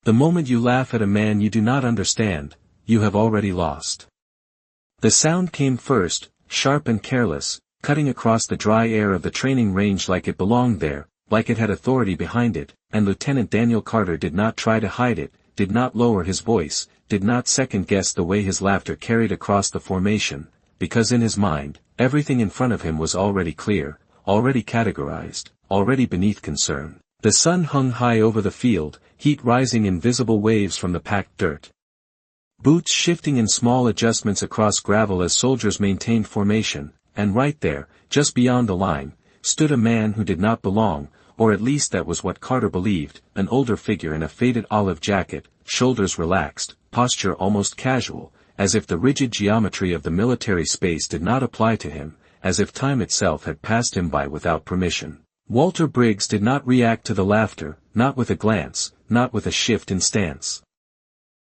The moment you laugh at a man you do not understand, you have already lost. The sound came first, sharp and careless, cutting across the dry air of the training range like it belonged there, like it had authority behind it, and Lieutenant Daniel Carter did not try to hide it, did not lower his voice, did not second-guess the way his laughter carried across the formation, because in his mind, everything in front of him was already clear, already categorized, already beneath concern. The sun hung high over the field, heat rising in visible waves from the packed dirt. Boots shifting in small adjustments across gravel as soldiers maintained formation, and right there, just beyond the line, stood a man who did not belong, or at least that was what Carter believed, an older figure in a faded olive jacket, shoulders relaxed, posture almost casual, as if the rigid geometry of the military space did not apply to him, as if time itself had passed him by without permission. Walter Briggs did not react to the laughter, not with a glance, not with a shift in stance.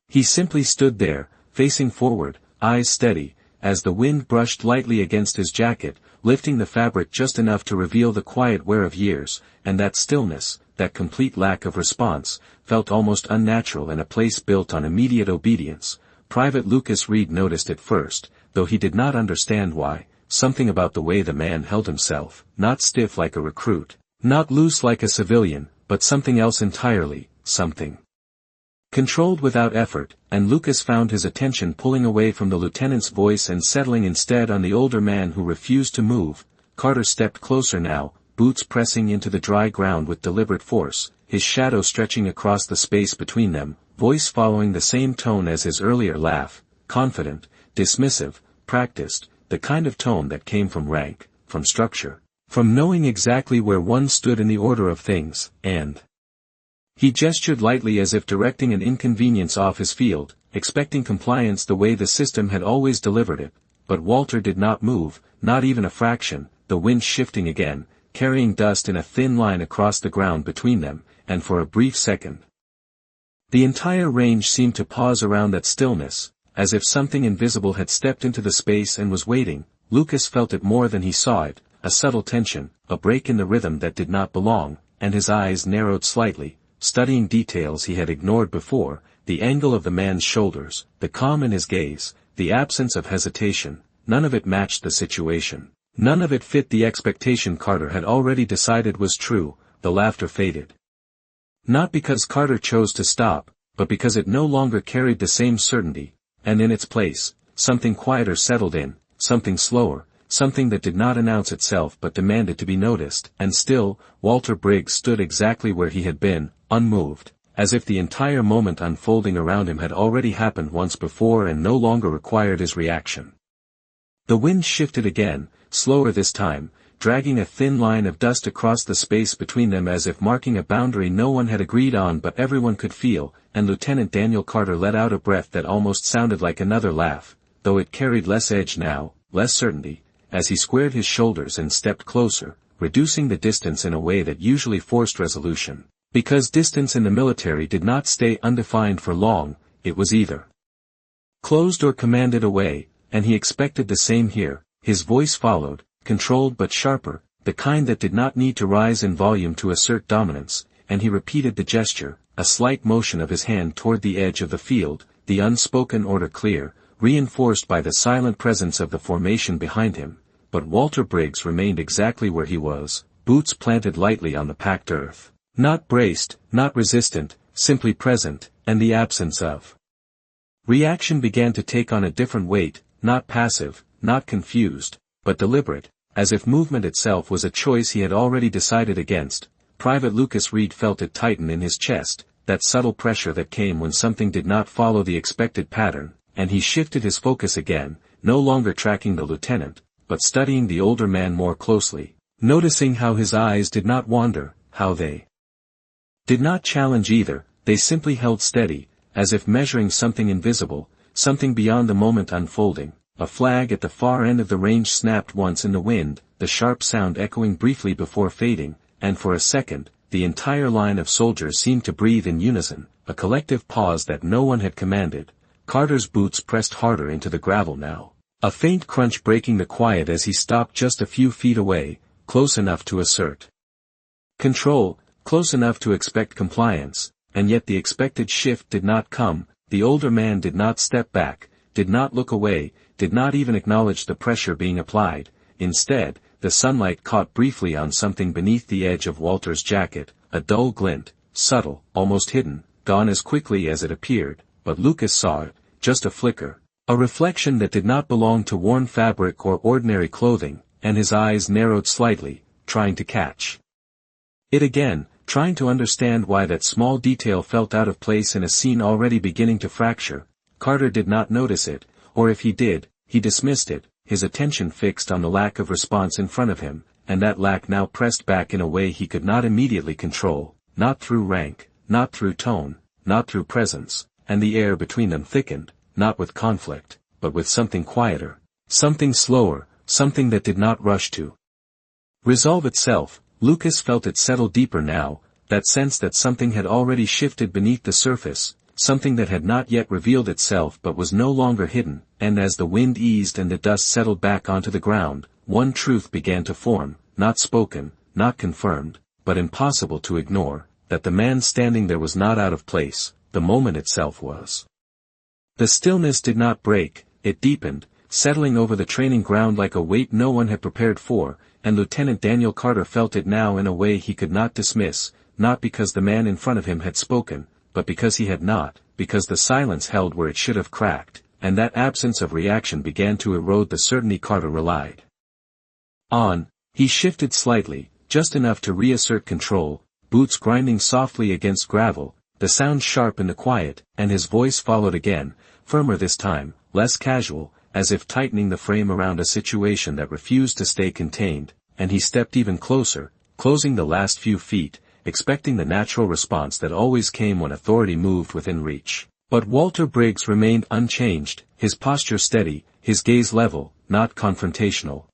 He simply stood there, facing forward, eyes steady, as the wind brushed lightly against his jacket, lifting the fabric just enough to reveal the quiet wear of years, and that stillness, that complete lack of response, felt almost unnatural in a place built on immediate obedience. Private Lucas Reed noticed it first, though he did not understand why, something about the way the man held himself, not stiff like a recruit, not loose like a civilian, but something else entirely, something controlled without effort, and Lucas found his attention pulling away from the lieutenant's voice and settling instead on the older man who refused to move. Carter stepped closer now, boots pressing into the dry ground with deliberate force, his shadow stretching across the space between them, voice following the same tone as his earlier laugh, confident, dismissive, practiced, the kind of tone that came from rank, from structure, from knowing exactly where one stood in the order of things, and he gestured lightly as if directing an inconvenience off his field, expecting compliance the way the system had always delivered it, but Walter did not move, not even a fraction, the wind shifting again, carrying dust in a thin line across the ground between them, and for a brief second, the entire range seemed to pause around that stillness, as if something invisible had stepped into the space and was waiting. Lucas felt it more than he saw it, a subtle tension, a break in the rhythm that did not belong, and his eyes narrowed slightly, studying details he had ignored before, the angle of the man's shoulders, the calm in his gaze, the absence of hesitation. None of it matched the situation. None of it fit the expectation Carter had already decided was true. The laughter faded. Not because Carter chose to stop, but because it no longer carried the same certainty, and in its place, something quieter settled in, something slower, something that did not announce itself but demanded to be noticed. And still, Walter Briggs stood exactly where he had been, unmoved, as if the entire moment unfolding around him had already happened once before and no longer required his reaction. The wind shifted again, slower this time, dragging a thin line of dust across the space between them as if marking a boundary no one had agreed on but everyone could feel, and Lieutenant Daniel Carter let out a breath that almost sounded like another laugh, though it carried less edge now, less certainty, as he squared his shoulders and stepped closer, reducing the distance in a way that usually forced resolution. Because distance in the military did not stay undefined for long, it was either closed or commanded away, and he expected the same here. His voice followed, controlled but sharper, the kind that did not need to rise in volume to assert dominance, and he repeated the gesture, a slight motion of his hand toward the edge of the field, the unspoken order clear, reinforced by the silent presence of the formation behind him. But Walter Briggs remained exactly where he was, boots planted lightly on the packed earth. Not braced, not resistant, simply present, and the absence of reaction began to take on a different weight, not passive, not confused, but deliberate, as if movement itself was a choice he had already decided against. Private Lucas Reed felt it tighten in his chest, that subtle pressure that came when something did not follow the expected pattern, and he shifted his focus again, no longer tracking the lieutenant, but studying the older man more closely, noticing how his eyes did not wander, how they did not challenge either, they simply held steady, as if measuring something invisible, something beyond the moment unfolding. A flag at the far end of the range snapped once in the wind, the sharp sound echoing briefly before fading, and for a second, the entire line of soldiers seemed to breathe in unison, a collective pause that no one had commanded. Carter's boots pressed harder into the gravel now, a faint crunch breaking the quiet as he stopped just a few feet away, close enough to assert control, close enough to expect compliance, and yet the expected shift did not come. The older man did not step back, did not look away, did not even acknowledge the pressure being applied. Instead, the sunlight caught briefly on something beneath the edge of Walter's jacket, a dull glint, subtle, almost hidden, gone as quickly as it appeared, but Lucas saw it, just a flicker, a reflection that did not belong to worn fabric or ordinary clothing, and his eyes narrowed slightly, trying to catch it again, trying to understand why that small detail felt out of place in a scene already beginning to fracture. Carter did not notice it, or if he did, he dismissed it, his attention fixed on the lack of response in front of him, and that lack now pressed back in a way he could not immediately control, not through rank, not through tone, not through presence, and the air between them thickened, not with conflict, but with something quieter, something slower, something that did not rush to resolve itself. Lucas felt it settle deeper now, that sense that something had already shifted beneath the surface, something that had not yet revealed itself but was no longer hidden, and as the wind eased and the dust settled back onto the ground, one truth began to form, not spoken, not confirmed, but impossible to ignore, that the man standing there was not out of place, the moment itself was. The stillness did not break, it deepened, settling over the training ground like a weight no one had prepared for, and Lieutenant Daniel Carter felt it now in a way he could not dismiss, not because the man in front of him had spoken, but because he had not, because the silence held where it should have cracked, and that absence of reaction began to erode the certainty Carter relied on. He shifted slightly, just enough to reassert control, boots grinding softly against gravel, the sound sharp in the quiet, and his voice followed again, firmer this time, less casual, as if tightening the frame around a situation that refused to stay contained, and he stepped even closer, closing the last few feet, expecting the natural response that always came when authority moved within reach. But Walter Briggs remained unchanged, his posture steady, his gaze level, not confrontational.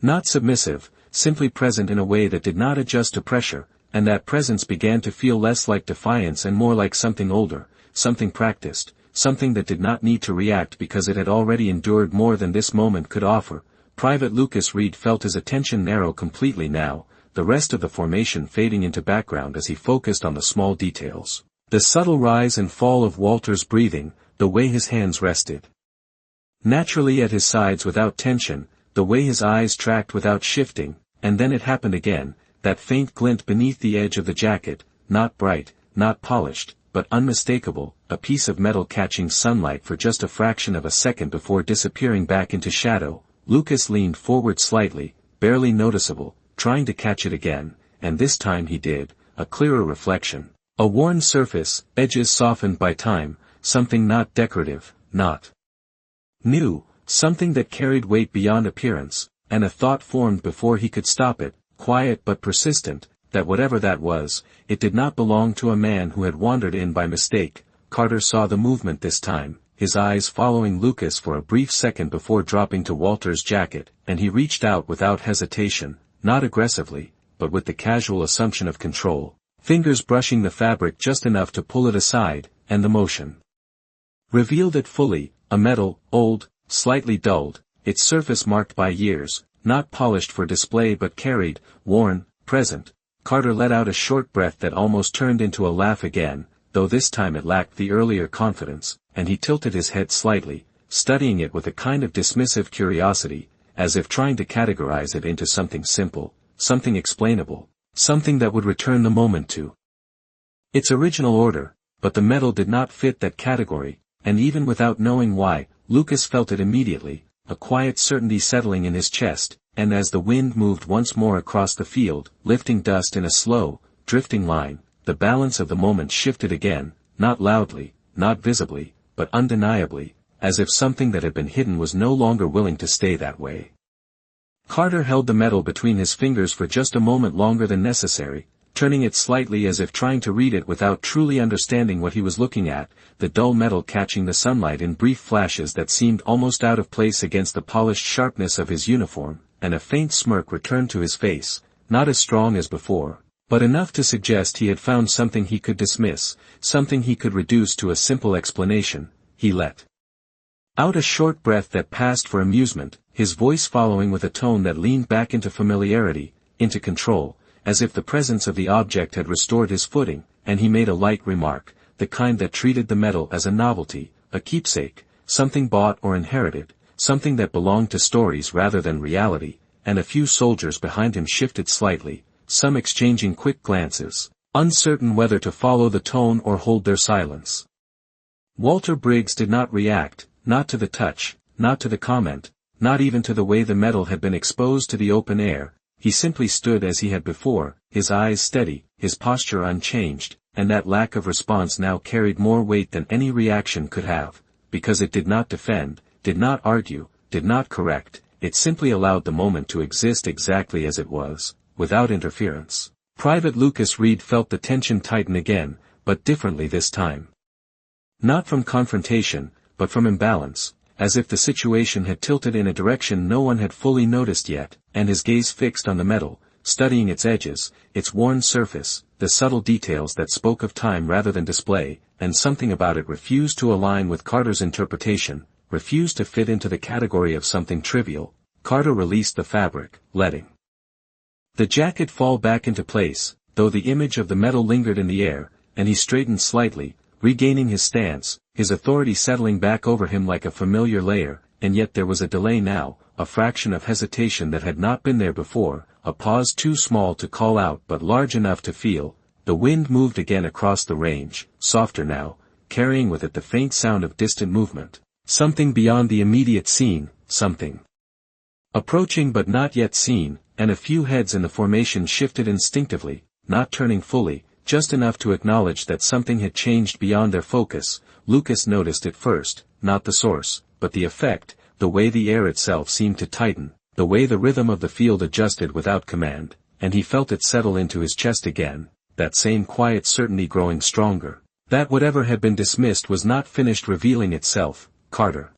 Not submissive, simply present in a way that did not adjust to pressure, and that presence began to feel less like defiance and more like something older, something practiced, something that did not need to react because it had already endured more than this moment could offer. Private Lucas Reed felt his attention narrow completely now, the rest of the formation fading into background as he focused on the small details. The subtle rise and fall of Walter's breathing, the way his hands rested naturally at his sides without tension, the way his eyes tracked without shifting, and then it happened again, that faint glint beneath the edge of the jacket, not bright, not polished, but unmistakable, a piece of metal catching sunlight for just a fraction of a second before disappearing back into shadow. Lucas leaned forward slightly, barely noticeable, trying to catch it again, and this time he did, a clearer reflection. A worn surface, edges softened by time, something not decorative, not new, something that carried weight beyond appearance, and a thought formed before he could stop it, quiet but persistent, that whatever that was, it did not belong to a man who had wandered in by mistake. Carter saw the movement this time, his eyes following Lucas for a brief second before dropping to Walter's jacket, and he reached out without hesitation, not aggressively, but with the casual assumption of control, fingers brushing the fabric just enough to pull it aside, and the motion revealed it fully, a metal, old, slightly dulled, its surface marked by years, not polished for display but carried, worn, present. Carter let out a short breath that almost turned into a laugh again, though this time it lacked the earlier confidence, and he tilted his head slightly, studying it with a kind of dismissive curiosity, as if trying to categorize it into something simple, something explainable, something that would return the moment to its original order. But the metal did not fit that category, and even without knowing why, Lucas felt it immediately, a quiet certainty settling in his chest, and as the wind moved once more across the field, lifting dust in a slow, drifting line, the balance of the moment shifted again, not loudly, not visibly, but undeniably, as if something that had been hidden was no longer willing to stay that way. Carter held the metal between his fingers for just a moment longer than necessary, turning it slightly as if trying to read it without truly understanding what he was looking at, the dull metal catching the sunlight in brief flashes that seemed almost out of place against the polished sharpness of his uniform, and a faint smirk returned to his face, not as strong as before, but enough to suggest he had found something he could dismiss, something he could reduce to a simple explanation. He let out a short breath that passed for amusement, his voice following with a tone that leaned back into familiarity, into control, as if the presence of the object had restored his footing, and he made a light remark, the kind that treated the metal as a novelty, a keepsake, something bought or inherited, something that belonged to stories rather than reality, and a few soldiers behind him shifted slightly, some exchanging quick glances, uncertain whether to follow the tone or hold their silence. Walter Briggs did not react, not to the touch, not to the comment, not even to the way the metal had been exposed to the open air. He simply stood as he had before, his eyes steady, his posture unchanged, and that lack of response now carried more weight than any reaction could have, because it did not defend, did not argue, did not correct, it simply allowed the moment to exist exactly as it was, without interference. Private Lucas Reed felt the tension tighten again, but differently this time. Not from confrontation, but from imbalance, as if the situation had tilted in a direction no one had fully noticed yet, and his gaze fixed on the metal, studying its edges, its worn surface, the subtle details that spoke of time rather than display, and something about it refused to align with Carter's interpretation, refused to fit into the category of something trivial. Carter released the fabric, letting the jacket fall back into place, though the image of the metal lingered in the air, and he straightened slightly, regaining his stance, his authority settling back over him like a familiar layer, and yet there was a delay now, a fraction of hesitation that had not been there before, a pause too small to call out but large enough to feel. The wind moved again across the range, softer now, carrying with it the faint sound of distant movement, something beyond the immediate scene, something approaching but not yet seen, and a few heads in the formation shifted instinctively, not turning fully, just enough to acknowledge that something had changed beyond their focus. Lucas noticed it first, not the source, but the effect, the way the air itself seemed to tighten, the way the rhythm of the field adjusted without command, and he felt it settle into his chest again, that same quiet certainty growing stronger, that whatever had been dismissed was not finished revealing itself. Carter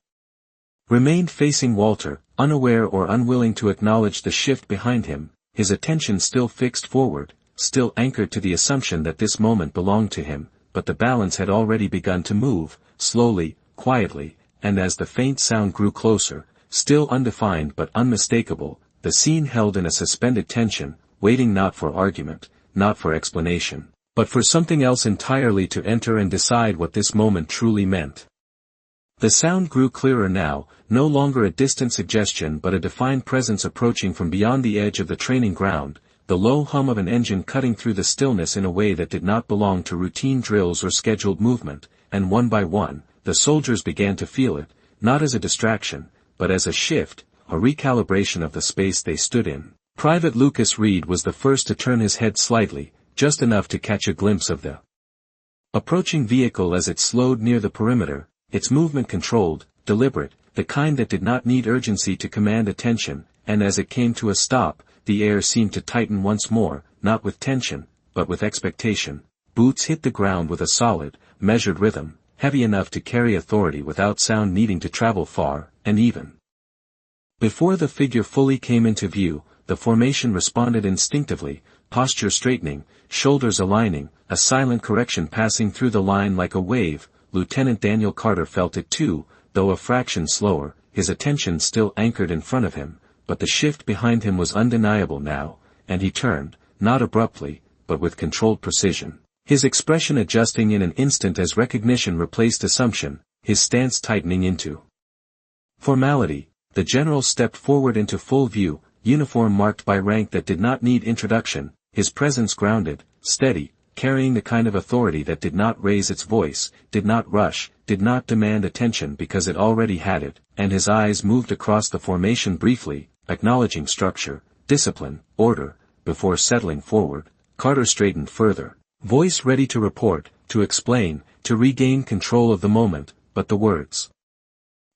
remained facing Walter, unaware or unwilling to acknowledge the shift behind him, his attention still fixed forward, still anchored to the assumption that this moment belonged to him, but the balance had already begun to move, slowly, quietly, and as the faint sound grew closer, still undefined but unmistakable, the scene held in a suspended tension, waiting not for argument, not for explanation, but for something else entirely to enter and decide what this moment truly meant. The sound grew clearer now, no longer a distant suggestion but a defined presence approaching from beyond the edge of the training ground, the low hum of an engine cutting through the stillness in a way that did not belong to routine drills or scheduled movement, and one by one, the soldiers began to feel it, not as a distraction, but as a shift, a recalibration of the space they stood in. Private Lucas Reed was the first to turn his head slightly, just enough to catch a glimpse of the approaching vehicle as it slowed near the perimeter, its movement controlled, deliberate, the kind that did not need urgency to command attention, and as it came to a stop, the air seemed to tighten once more, not with tension, but with expectation. Boots hit the ground with a solid, measured rhythm, heavy enough to carry authority without sound needing to travel far, and even before the figure fully came into view, the formation responded instinctively, posture straightening, shoulders aligning, a silent correction passing through the line like a wave. Lieutenant Daniel Carter felt it too, though a fraction slower, his attention still anchored in front of him, but the shift behind him was undeniable now, and he turned, not abruptly, but with controlled precision, his expression adjusting in an instant as recognition replaced assumption, his stance tightening into formality. The general stepped forward into full view, uniform marked by rank that did not need introduction, his presence grounded, steady, carrying the kind of authority that did not raise its voice, did not rush, did not demand attention because it already had it, and his eyes moved across the formation briefly, acknowledging structure, discipline, order, before settling forward. Carter straightened further, voice ready to report, to explain, to regain control of the moment, but the words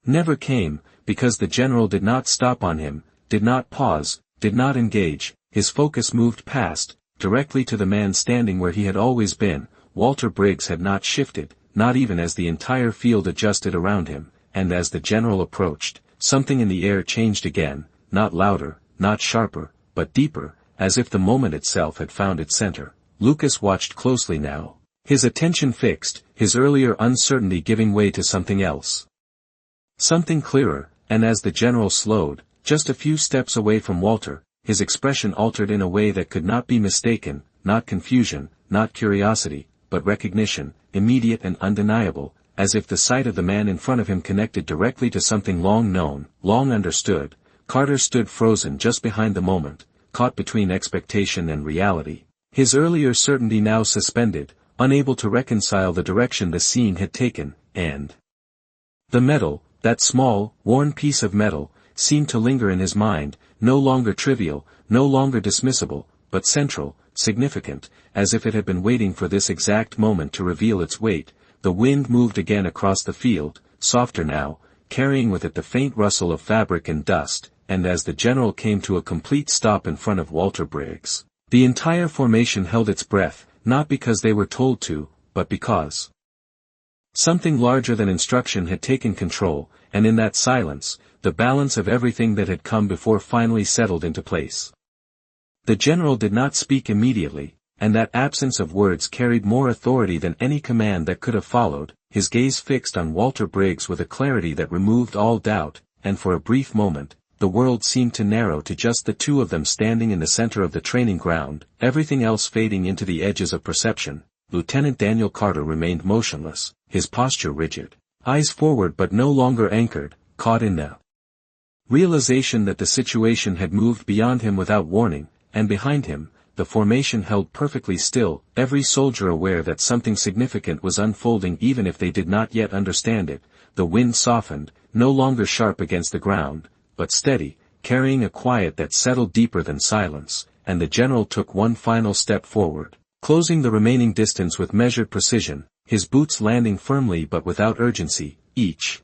never came, because the general did not stop on him, did not pause, did not engage. His focus moved past, directly to the man standing where he had always been. Walter Briggs had not shifted, not even as the entire field adjusted around him, and as the general approached, something in the air changed again, not louder, not sharper, but deeper, as if the moment itself had found its center. Lucas watched closely now, his attention fixed, his earlier uncertainty giving way to something else. Something clearer, and as the general slowed, just a few steps away from Walter, his expression altered in a way that could not be mistaken, not confusion, not curiosity, but recognition, immediate and undeniable, as if the sight of the man in front of him connected directly to something long known, long understood. Carter stood frozen just behind the moment, caught between expectation and reality, his earlier certainty now suspended, unable to reconcile the direction the scene had taken, and the metal, that small, worn piece of metal, seemed to linger in his mind, no longer trivial, no longer dismissible, but central, significant, as if it had been waiting for this exact moment to reveal its weight. The wind moved again across the field, softer now, carrying with it the faint rustle of fabric and dust, and as the general came to a complete stop in front of Walter Briggs, the entire formation held its breath, not because they were told to, but because something larger than instruction had taken control, and in that silence, the balance of everything that had come before finally settled into place. The general did not speak immediately, and that absence of words carried more authority than any command that could have followed, his gaze fixed on Walter Briggs with a clarity that removed all doubt, and for a brief moment, the world seemed to narrow to just the two of them standing in the center of the training ground, everything else fading into the edges of perception. Lieutenant Daniel Carter remained motionless, his posture rigid, eyes forward but no longer anchored, caught in the realization that the situation had moved beyond him without warning, and behind him, the formation held perfectly still, every soldier aware that something significant was unfolding even if they did not yet understand it. The wind softened, no longer sharp against the ground, but steady, carrying a quiet that settled deeper than silence, and the general took one final step forward, closing the remaining distance with measured precision, his boots landing firmly but without urgency, each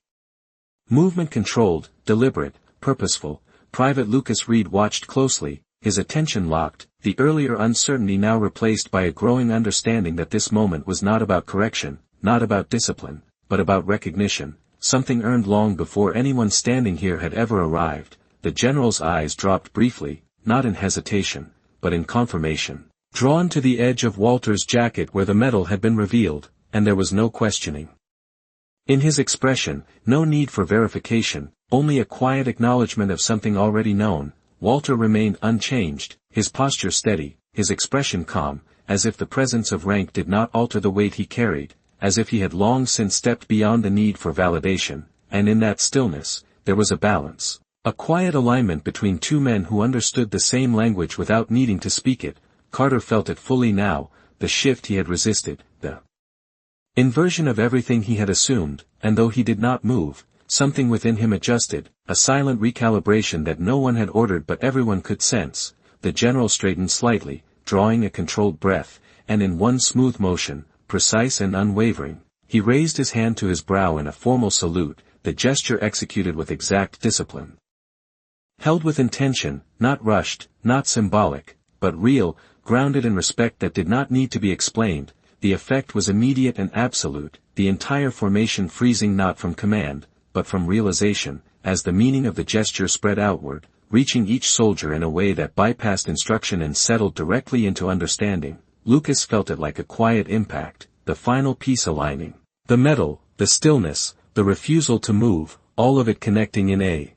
movement controlled, deliberate, purposeful. Private Lucas Reed watched closely, his attention locked, the earlier uncertainty now replaced by a growing understanding that this moment was not about correction, not about discipline, but about recognition, something earned long before anyone standing here had ever arrived. The general's eyes dropped briefly, not in hesitation, but in confirmation, drawn to the edge of Walter's jacket where the metal had been revealed, and there was no questioning in his expression, no need for verification, only a quiet acknowledgement of something already known. Walter remained unchanged, his posture steady, his expression calm, as if the presence of rank did not alter the weight he carried, as if he had long since stepped beyond the need for validation, and in that stillness, there was a balance, a quiet alignment between two men who understood the same language without needing to speak it. Carter felt it fully now, the shift he had resisted, the inversion of everything he had assumed, and though he did not move, something within him adjusted, a silent recalibration that no one had ordered but everyone could sense. The general straightened slightly, drawing a controlled breath, and in one smooth motion, precise and unwavering, he raised his hand to his brow in a formal salute, the gesture executed with exact discipline. Held with intention, not rushed, not symbolic, but real, grounded in respect that did not need to be explained. The effect was immediate and absolute, the entire formation freezing not from command, but from realization, as the meaning of the gesture spread outward, reaching each soldier in a way that bypassed instruction and settled directly into understanding. Lucas felt it like a quiet impact, the final piece aligning. The metal, the stillness, the refusal to move, all of it connecting in a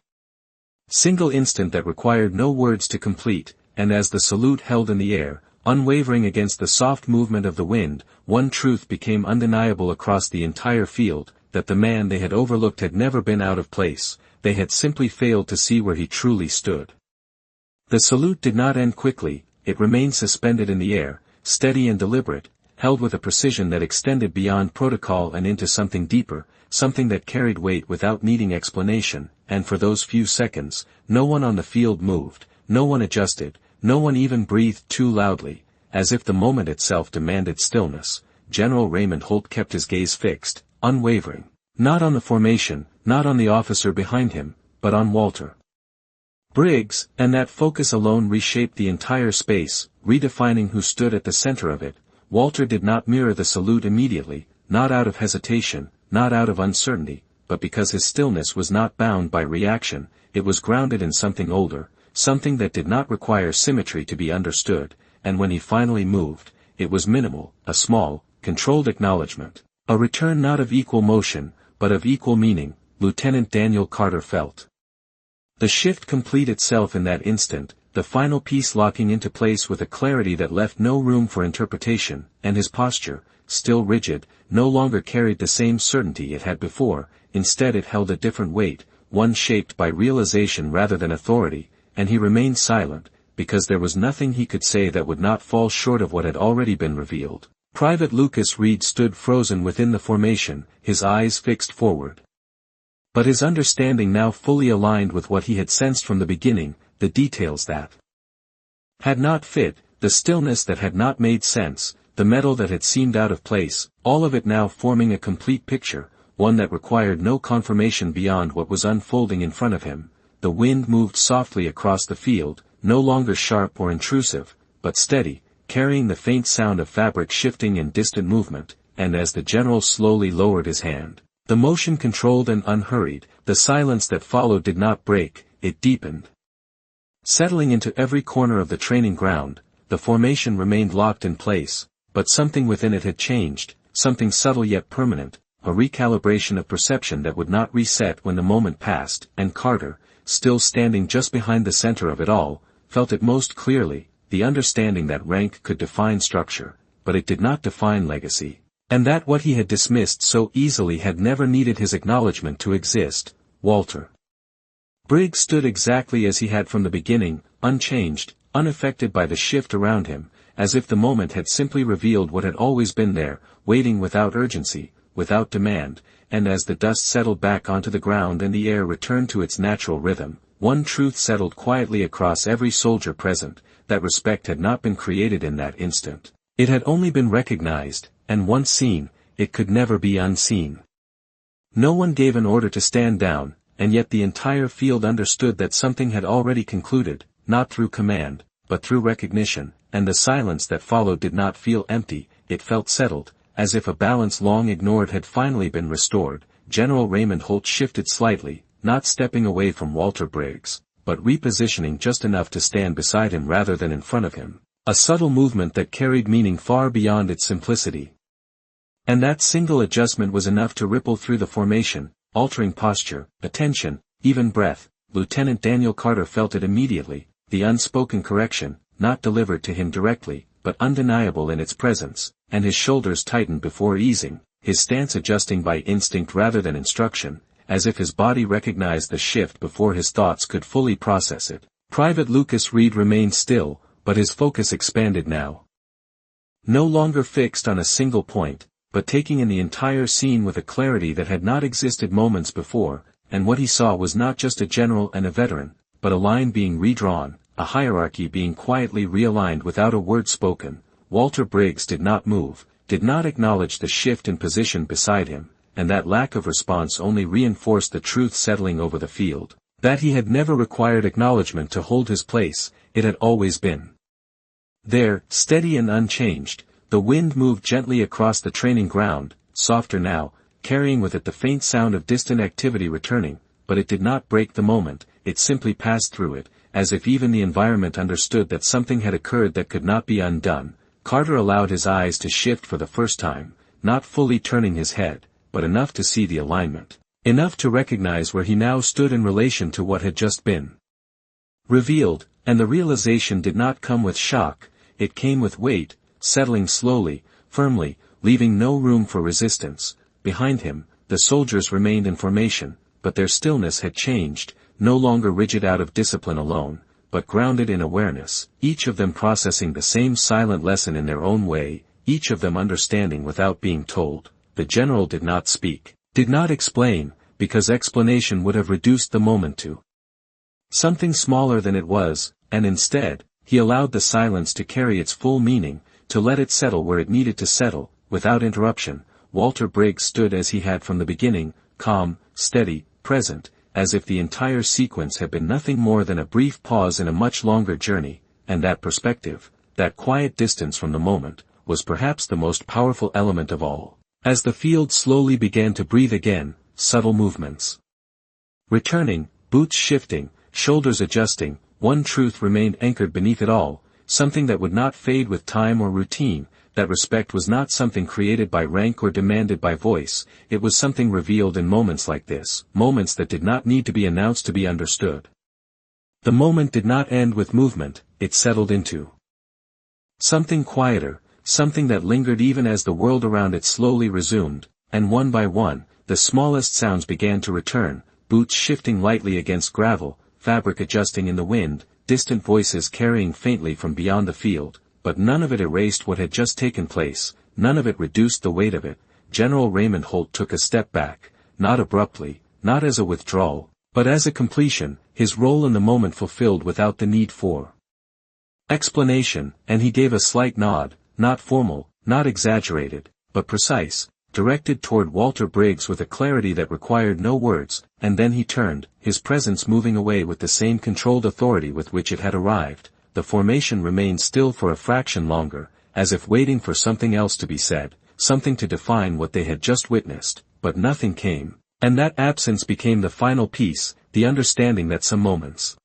single instant that required no words to complete, and as the salute held in the air, unwavering against the soft movement of the wind, one truth became undeniable across the entire field, that the man they had overlooked had never been out of place, they had simply failed to see where he truly stood. The salute did not end quickly, it remained suspended in the air, steady and deliberate, held with a precision that extended beyond protocol and into something deeper, something that carried weight without needing explanation, and for those few seconds, no one on the field moved, no one adjusted, no one even breathed too loudly, as if the moment itself demanded stillness. General Raymond Holt kept his gaze fixed, unwavering, not on the formation, not on the officer behind him, but on Walter Briggs, and that focus alone reshaped the entire space, redefining who stood at the center of it. Walter did not mirror the salute immediately, not out of hesitation, not out of uncertainty, but because his stillness was not bound by reaction, it was grounded in something older, something that did not require symmetry to be understood, and when he finally moved, it was minimal, a small, controlled acknowledgement, a return not of equal motion, but of equal meaning. Lieutenant Daniel Carter felt the shift complete itself in that instant, the final piece locking into place with a clarity that left no room for interpretation, and his posture, still rigid, no longer carried the same certainty it had before. Instead it held a different weight, one shaped by realization rather than authority, and he remained silent, because there was nothing he could say that would not fall short of what had already been revealed. Private Lucas Reed stood frozen within the formation, his eyes fixed forward. But his understanding now fully aligned with what he had sensed from the beginning, the details that had not fit, the stillness that had not made sense, the metal that had seemed out of place, all of it now forming a complete picture, one that required no confirmation beyond what was unfolding in front of him. The wind moved softly across the field, no longer sharp or intrusive, but steady, carrying the faint sound of fabric shifting in distant movement, and as the general slowly lowered his hand, the motion controlled and unhurried. The silence that followed did not break, it deepened. Settling into every corner of the training ground, the formation remained locked in place, but something within it had changed, something subtle yet permanent, a recalibration of perception that would not reset when the moment passed, and Carter, still standing just behind the center of it all, felt it most clearly, the understanding that rank could define structure, but it did not define legacy, and that what he had dismissed so easily had never needed his acknowledgement to exist. Walter Briggs stood exactly as he had from the beginning, unchanged, unaffected by the shift around him, as if the moment had simply revealed what had always been there, waiting without urgency, without demand, and as the dust settled back onto the ground and the air returned to its natural rhythm, one truth settled quietly across every soldier present, that respect had not been created in that instant. It had only been recognized, and once seen, it could never be unseen. No one gave an order to stand down, and yet the entire field understood that something had already concluded, not through command, but through recognition, and the silence that followed did not feel empty, it felt settled, as if a balance long ignored had finally been restored. General Raymond Holt shifted slightly, not stepping away from Walter Briggs, but repositioning just enough to stand beside him rather than in front of him, a subtle movement that carried meaning far beyond its simplicity. And that single adjustment was enough to ripple through the formation, altering posture, attention, even breath. Lieutenant Daniel Carter felt it immediately, the unspoken correction, not delivered to him directly, but undeniable in its presence, and his shoulders tightened before easing, his stance adjusting by instinct rather than instruction, as if his body recognized the shift before his thoughts could fully process it. Private Lucas Reed remained still, but his focus expanded now. No longer fixed on a single point, but taking in the entire scene with a clarity that had not existed moments before, and what he saw was not just a general and a veteran, but a line being redrawn, a hierarchy being quietly realigned without a word spoken. Walter Briggs did not move, did not acknowledge the shift in position beside him, and that lack of response only reinforced the truth settling over the field, that he had never required acknowledgement to hold his place, it had always been there, steady and unchanged. The wind moved gently across the training ground, softer now, carrying with it the faint sound of distant activity returning, but it did not break the moment, it simply passed through it, as if even the environment understood that something had occurred that could not be undone. Carter allowed his eyes to shift for the first time, not fully turning his head, but enough to see the alignment, enough to recognize where he now stood in relation to what had just been revealed, and the realization did not come with shock, it came with weight, settling slowly, firmly, leaving no room for resistance. Behind him, the soldiers remained in formation, but their stillness had changed, no longer rigid out of discipline alone, but grounded in awareness, each of them processing the same silent lesson in their own way, each of them understanding without being told. The general did not speak, did not explain, because explanation would have reduced the moment to something smaller than it was, and instead, he allowed the silence to carry its full meaning, to let it settle where it needed to settle, without interruption. Walter Briggs stood as he had from the beginning, calm, steady, present, as if the entire sequence had been nothing more than a brief pause in a much longer journey, and that perspective, that quiet distance from the moment, was perhaps the most powerful element of all. As the field slowly began to breathe again, subtle movements returning, boots shifting, shoulders adjusting, one truth remained anchored beneath it all, something that would not fade with time or routine, that respect was not something created by rank or demanded by voice, it was something revealed in moments like this, moments that did not need to be announced to be understood. The moment did not end with movement, it settled into something quieter, something that lingered even as the world around it slowly resumed, and one by one, the smallest sounds began to return, boots shifting lightly against gravel, fabric adjusting in the wind, distant voices carrying faintly from beyond the field, but none of it erased what had just taken place, none of it reduced the weight of it. General Raymond Holt took a step back, not abruptly, not as a withdrawal, but as a completion, his role in the moment fulfilled without the need for explanation, and he gave a slight nod, not formal, not exaggerated, but precise, directed toward Walter Briggs with a clarity that required no words, and then he turned, his presence moving away with the same controlled authority with which it had arrived. The formation remained still for a fraction longer, as if waiting for something else to be said, something to define what they had just witnessed, but nothing came, and that absence became the final piece, the understanding that some moments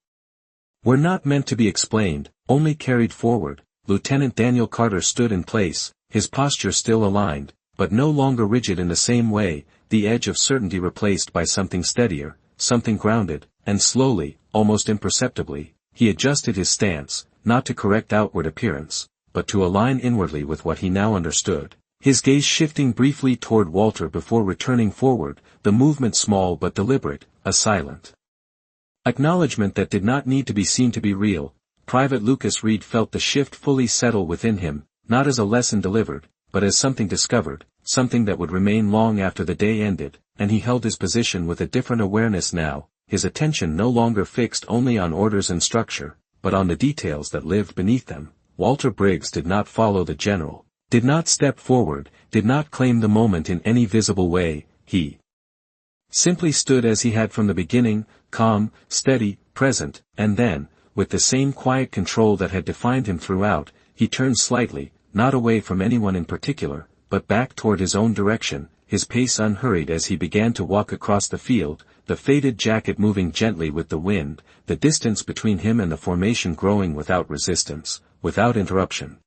were not meant to be explained, only carried forward. Lieutenant Daniel Carter stood in place, his posture still aligned, but no longer rigid in the same way, the edge of certainty replaced by something steadier, something grounded, and slowly, almost imperceptibly, he adjusted his stance, not to correct outward appearance, but to align inwardly with what he now understood, his gaze shifting briefly toward Walter before returning forward, the movement small but deliberate, a silent acknowledgement that did not need to be seen to be real. Private Lucas Reed felt the shift fully settle within him, not as a lesson delivered, but as something discovered, something that would remain long after the day ended, and he held his position with a different awareness now, his attention no longer fixed only on orders and structure, but on the details that lived beneath them. Walter Briggs did not follow the general, did not step forward, did not claim the moment in any visible way. He simply stood as he had from the beginning, calm, steady, present, and then, with the same quiet control that had defined him throughout, he turned slightly, not away from anyone in particular, but back toward his own direction, his pace unhurried as he began to walk across the field, the faded jacket moving gently with the wind, the distance between him and the formation growing without resistance, without interruption.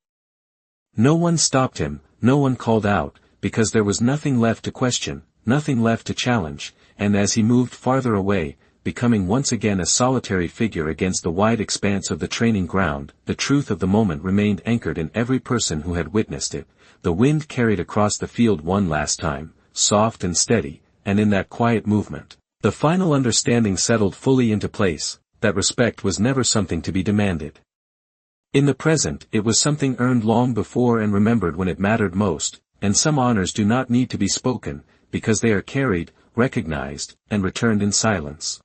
No one stopped him, no one called out, because there was nothing left to question, nothing left to challenge, and as he moved farther away, becoming once again a solitary figure against the wide expanse of the training ground, the truth of the moment remained anchored in every person who had witnessed it. The wind carried across the field one last time, soft and steady, and in that quiet movement, the final understanding settled fully into place, that respect was never something to be demanded. In the present, it was something earned long before and remembered when it mattered most, and some honors do not need to be spoken, because they are carried, recognized, and returned in silence.